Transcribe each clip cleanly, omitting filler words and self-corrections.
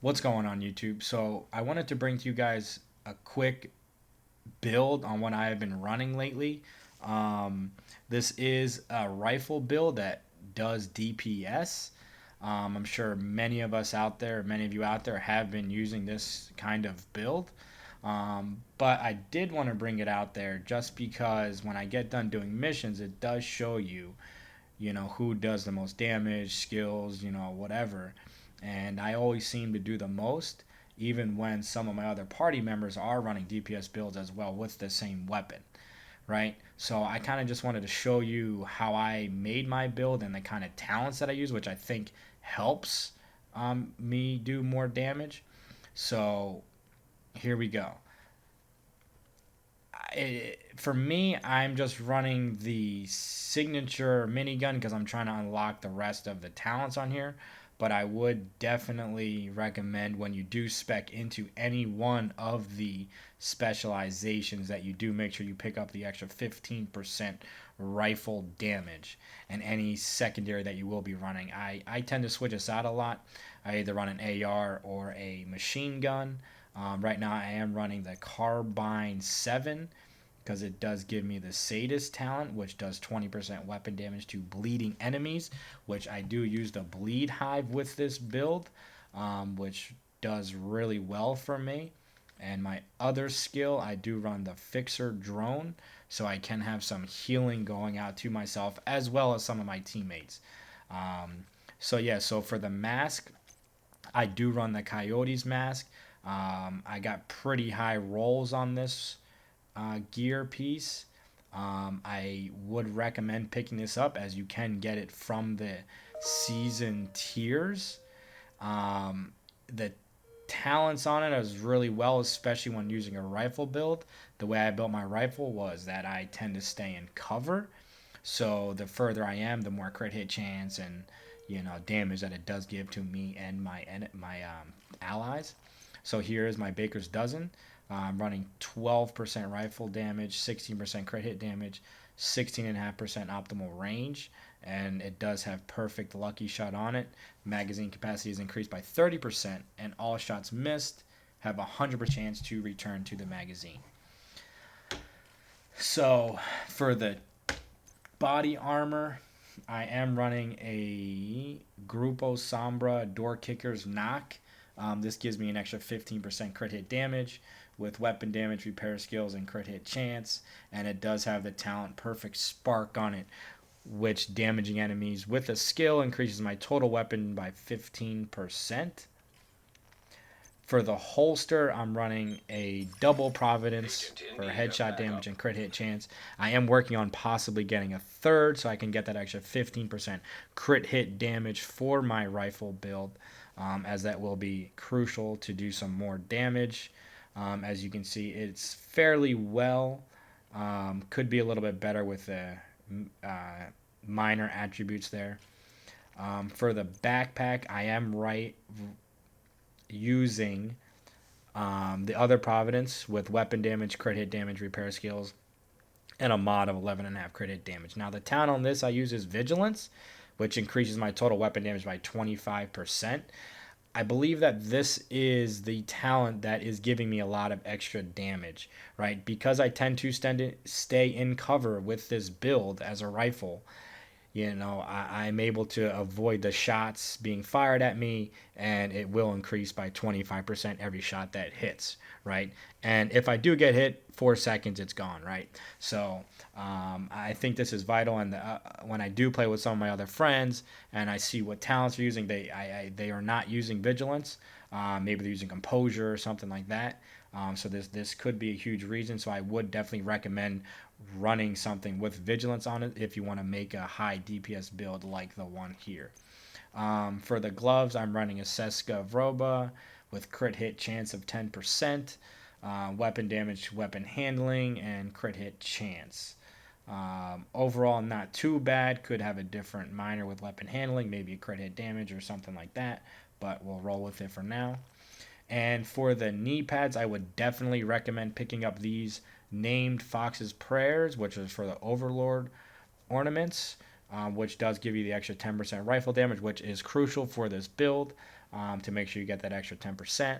What's going on YouTube? So I wanted to bring to you guys a quick build on what I have been running lately. Um, this is a rifle build that does DPS. I'm sure many of you out there have been using this kind of build. But I did want to bring it out there just because when I get done doing missions, it does show you who does the most damage, skills, whatever. And I always seem to do the most, even when some of my other party members are running DPS builds as well with the same weapon, right? So I kind of just wanted to show you how I made my build and the kind of talents that I use, which I think helps me do more damage. So here we go. For me, I'm just running the signature minigun because I'm trying to unlock the rest of the talents on here. But I would definitely recommend when you do spec into any one of the specializations that you do make sure you pick up the extra 15% rifle damage and any secondary that you will be running. I tend to switch this out a lot. I either run an AR or a machine gun. Right now, I am running the Carbine 7 because it does give me the Sadist talent, which does 20% weapon damage to bleeding enemies, which I do use the Bleed Hive with this build, which does really well for me. And my other skill, I do run the Fixer Drone, so I can have some healing going out to myself as well as some of my teammates. So yeah, so for the mask, I do run the Coyotes mask. I got pretty high rolls on this gear piece. I would recommend picking this up as you can get it from the season tiers. The talents on it is really well, especially when using a rifle build. The way I built my rifle was that I tend to stay in cover. So the further I am, the more crit hit chance and damage that it does give to me and my allies. So here is my Baker's Dozen. I'm running 12% rifle damage, 16% crit hit damage, 16.5% optimal range, and it does have perfect lucky shot on it. Magazine capacity is increased by 30%, and all shots missed have a 100% chance to return to the magazine. So for the body armor, I am running a Grupo Sombra Door Kicker's Knock. This gives me an extra 15% crit hit damage with weapon damage, repair skills, and crit hit chance. And it does have the talent Perfect Spark on it, which damaging enemies with a skill increases my total weapon by 15%. For the holster, I'm running a double Providence for headshot damage and crit hit chance. I am working on possibly getting a third so I can get that extra 15% crit hit damage for my rifle build, as that will be crucial to do some more damage. As you can see, it's fairly well. Could be a little bit better with the minor attributes there. For the backpack, I am using the other Providence with weapon damage, crit hit damage, repair skills, and a mod of 11.5 crit hit damage. Now the talent on this I use is Vigilance, which increases my total weapon damage by 25%. I believe that this is the talent that is giving me a lot of extra damage, right? Because I tend to stay in cover with this build as a rifle. I'm able to avoid the shots being fired at me, and it will increase by 25% every shot that hits, right? And if I do get hit, 4 seconds, it's gone, right? So I think this is vital. And when I do play with some of my other friends and I see what talents are using, they are not using Vigilance. Maybe they're using Composure or something like that. So this could be a huge reason. So I would definitely recommend running something with Vigilance on it if you want to make a high DPS build like the one here. For the gloves, I'm running a Seska Vroba with crit hit chance of 10%, weapon damage, weapon handling, and crit hit chance. Overall, not too bad. Could have a different minor with weapon handling, maybe a crit hit damage or something like that, but we'll roll with it for now. And for the knee pads, I would definitely recommend picking up these named Fox's Prayers, which is for the Overlord ornaments, which does give you the extra 10% rifle damage, which is crucial for this build. to make sure you get that extra 10%.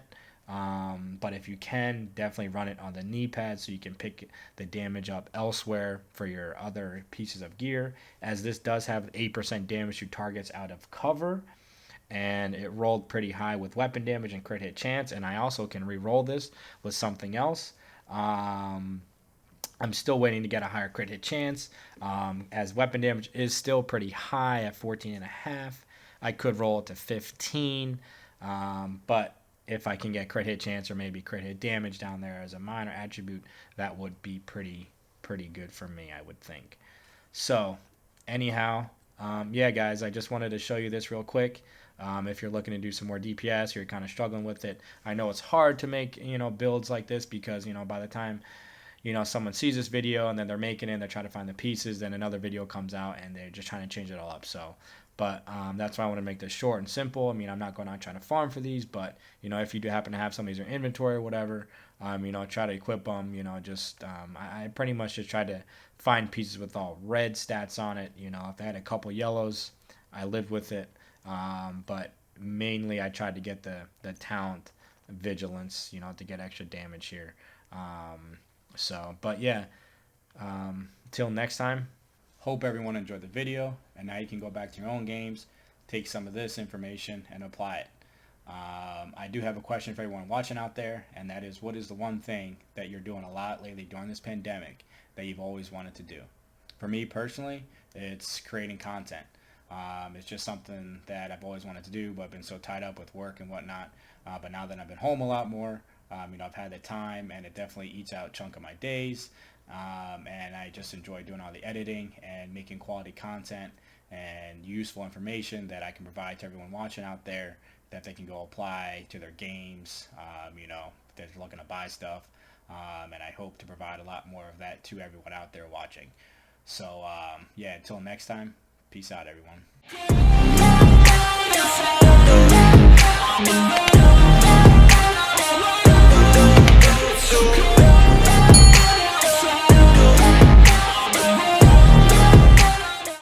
But if you can, definitely run it on the knee pad so you can pick the damage up elsewhere for your other pieces of gear, as this does have 8% damage to targets out of cover, and it rolled pretty high with weapon damage and crit hit chance. And I also can re-roll this with something else. I'm still waiting to get a higher crit hit chance, as weapon damage is still pretty high at 14.5. I could roll it to 15, but if I can get crit hit chance or maybe crit hit damage down there as a minor attribute, that would be pretty good for me, I would think. So anyhow, yeah guys, I just wanted to show you this real quick. If you're looking to do some more DPS, you're kind of struggling with it. I know it's hard to make, builds like this, because, by the time, someone sees this video and then they're making it and they're trying to find the pieces, then another video comes out and they're just trying to change it all up. So, but that's why I want to make this short and simple. I mean, I'm not going out trying to farm for these, but, if you do happen to have some of these in inventory or whatever, try to equip them, I pretty much just tried to find pieces with all red stats on it. If I had a couple yellows, I lived with it. But mainly I tried to get the talent vigilance, to get extra damage here. But yeah, till next time, hope everyone enjoyed the video, and now you can go back to your own games, take some of this information and apply it. I do have a question for everyone watching out there, and that is, what is the one thing that you're doing a lot lately during this pandemic that you've always wanted to do? For me personally, it's creating content. It's just something that I've always wanted to do, but I've been so tied up with work and whatnot. But now that I've been home a lot more, I've had the time, and it definitely eats out a chunk of my days. And I just enjoy doing all the editing and making quality content and useful information that I can provide to everyone watching out there, that they can go apply to their games, if they're looking to buy stuff. And I hope to provide a lot more of that to everyone out there watching. So, yeah, until next time. Peace out, everyone.